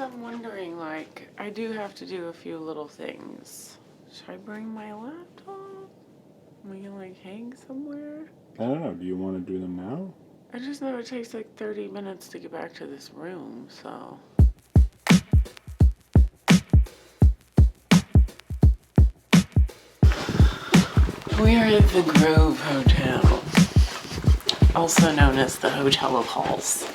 I'm wondering, like, I do have to do a few little things. Should I bring my laptop? We can, like, hang somewhere? I don't know. Do you want to do them now? I just know it takes, like, 30 minutes to get back to this room, so... We are at the Grove Hotel, also known as the Hotel of Halls.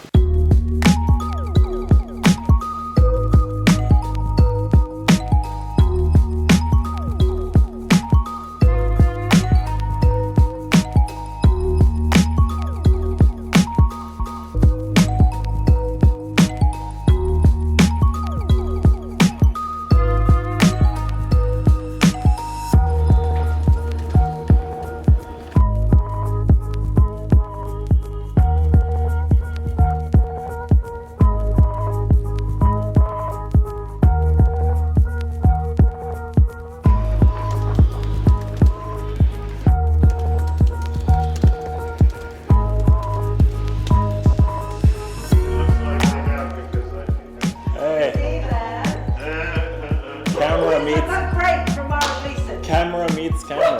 Camera meets camera.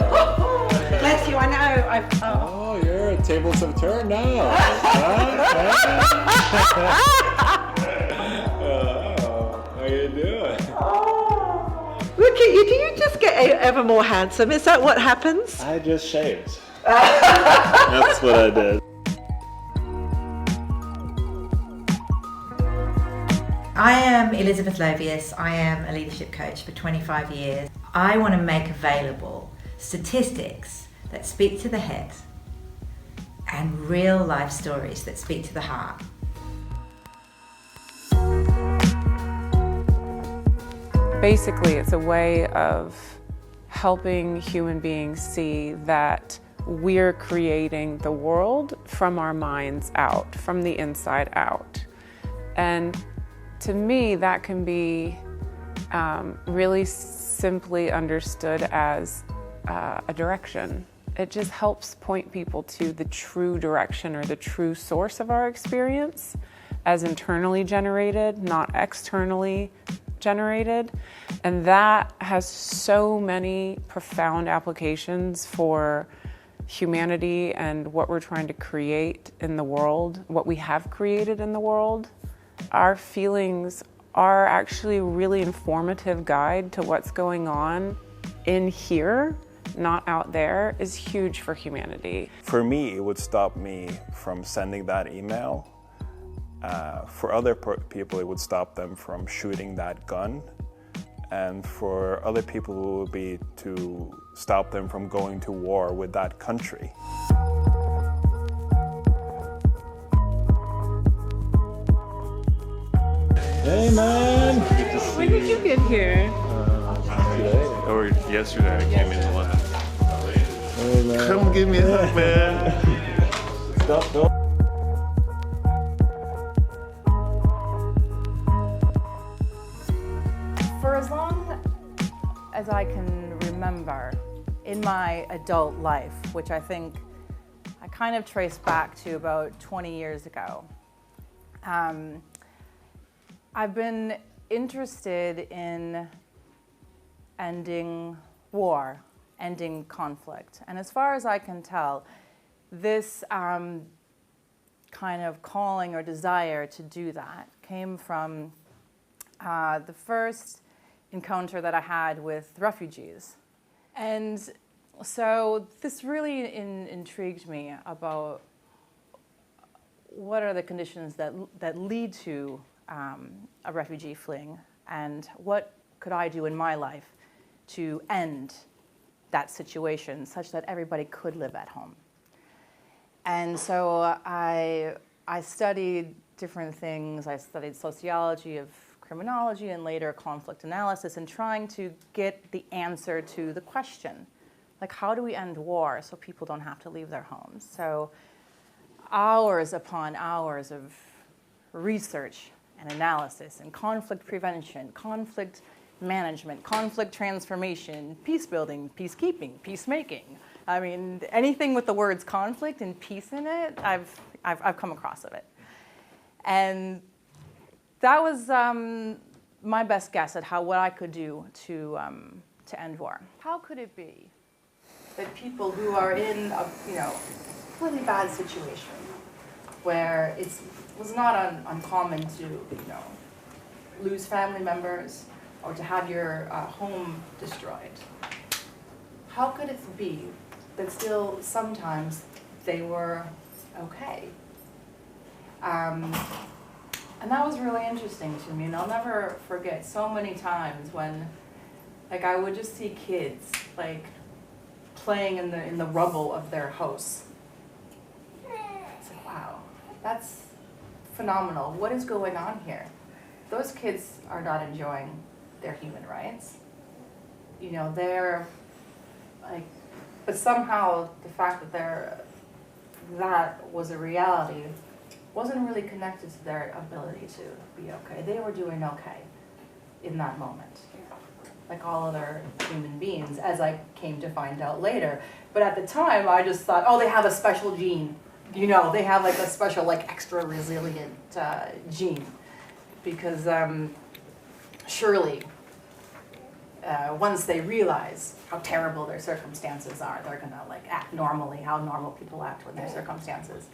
Bless you, I know. Oh, you're at tables have turned now. How you doing? Look at you. Do you just get ever more handsome? Is that what happens? I just shaved. That's what I did. I am Elizabeth Lovius. I am a leadership coach for 25 years. I want to make available statistics that speak to the head and real life stories that speak to the heart. Basically, it's a way of helping human beings see that we're creating the world from our minds out, from the inside out. And to me, that can be really simply understood as a direction. It just helps point people to the true direction or the true source of our experience as internally generated, not externally generated. And that has so many profound applications for humanity and what we're trying to create in the world, what we have created in the world. Our feelings are actually a really informative guide to what's going on in here, not out there, is huge for humanity. For me, it would stop me from sending that email. For other people, it would stop them from shooting that gun. And for other people, it would be to stop them from going to war with that country. Hey man! When did you get here? Today. Or yesterday I came in 11. Hey man. Come give me a hug, man. Stop, don't. For as long as I can remember in my adult life, which I think I kind of trace back to about 20 years ago, I've been interested in ending war, ending conflict. And as far as I can tell, this kind of calling or desire to do that came from the first encounter that I had with refugees. And so this really intrigued me about what are the conditions that lead to a refugee fleeing, and what could I do in my life to end that situation such that everybody could live at home. And so I studied different things. I studied sociology of criminology and later conflict analysis, and trying to get the answer to the question, like, how do we end war so people don't have to leave their homes? So hours upon hours of research and analysis and conflict prevention, conflict management, conflict transformation, peace building, peacekeeping, peacemaking. I mean, anything with the words conflict and peace in it, I've come across of it. And that was my best guess at what I could do to end war. How could it be that people who are in a really bad situation, where it was not uncommon to lose family members or to have your home destroyed, how could it be that still sometimes they were okay? And that was really interesting to me, and I'll never forget so many times when, like, I would just see kids like playing in the rubble of their house. It's like, wow, that's phenomenal. What is going on here? Those kids are not enjoying their human rights. They're like, but somehow the fact that that was a reality wasn't really connected to their ability to be okay. They were doing okay in that moment, like all other human beings, as I came to find out later. But at the time, I just thought, oh, they have a special gene. They have like a special, like extra resilient gene. Because surely, once they realize how terrible their circumstances are, they're gonna like act normally, how normal people act when their circumstances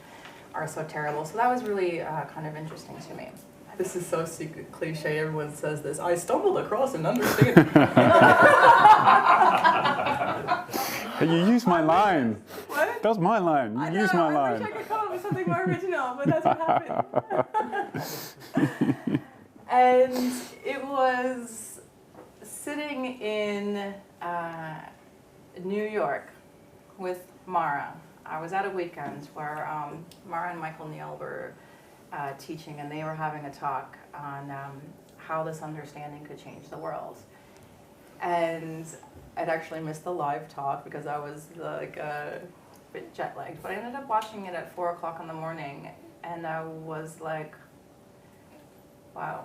are so terrible. So that was really kind of interesting to me. This is so cliche, everyone says this. I stumbled across an understanding. You used my line. What? That's my line. You used my line. I wish I could come up with something more original, but that's what happened. And it was sitting in New York with Mara. I was at a weekend where Mara and Michael Neal were teaching, and they were having a talk on how this understanding could change the world. And I'd actually missed the live talk because I was like a bit jet lagged, but I ended up watching it at 4 o'clock in the morning, and I was like, wow,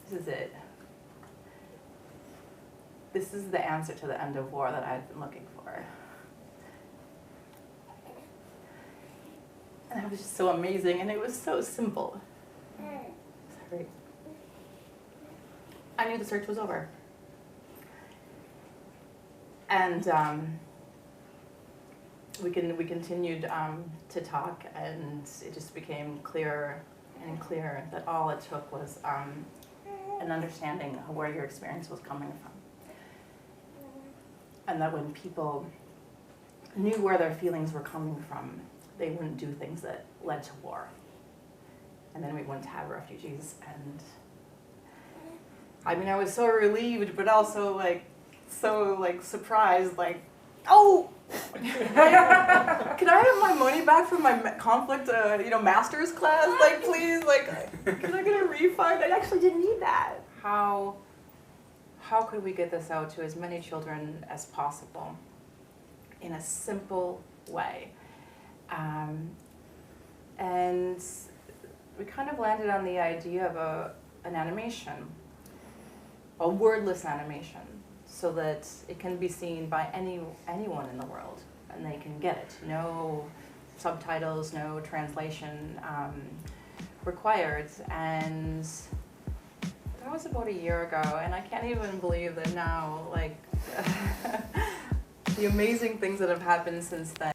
this is it. This is the answer to the end of war that I've been looking for. And it was just so amazing, and it was so simple. Sorry. I knew the search was over. And we continued to talk, and it just became clearer and clearer that all it took was an understanding of where your experience was coming from. And that when people knew where their feelings were coming from, they wouldn't do things that led to war. And then we wouldn't have refugees. And I mean, I was so relieved, but also so surprised, like, oh, can I have my money back from my conflict, master's class? Like, please, can I get a refund? I actually didn't need that. How could we get this out to as many children as possible in a simple way? And we kind of landed on the idea of an animation, a wordless animation, so that it can be seen by anyone in the world, and they can get it. No subtitles, no translation required. And that was about a year ago, and I can't even believe that now, the amazing things that have happened since then.